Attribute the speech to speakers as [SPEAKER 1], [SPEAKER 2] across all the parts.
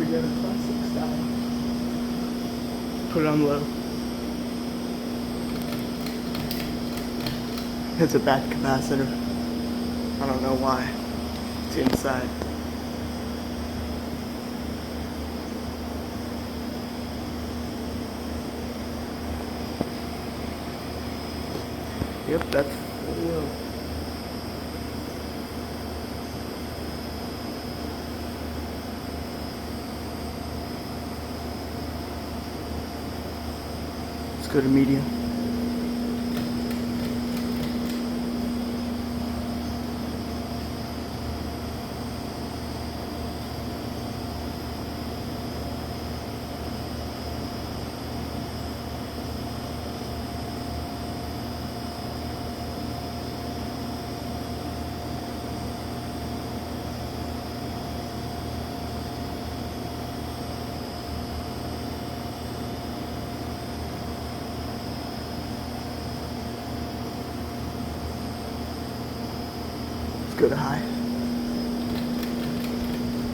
[SPEAKER 1] together classic style. Put it on low. It's a bad capacitor. I don't know why. It's inside. Yep, that's full low. Let's go to medium. Go to high.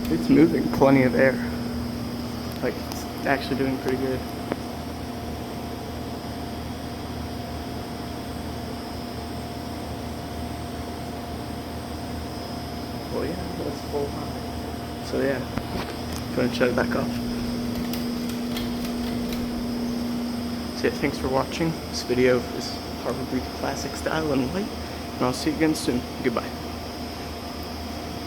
[SPEAKER 1] It's moving plenty of air. Like, it's actually doing pretty good. Well, yeah, that's full high. So yeah, go ahead and shut it back off. So yeah, thanks for watching. This video is Harvard Classic style and light. And I'll see you again soon. Goodbye.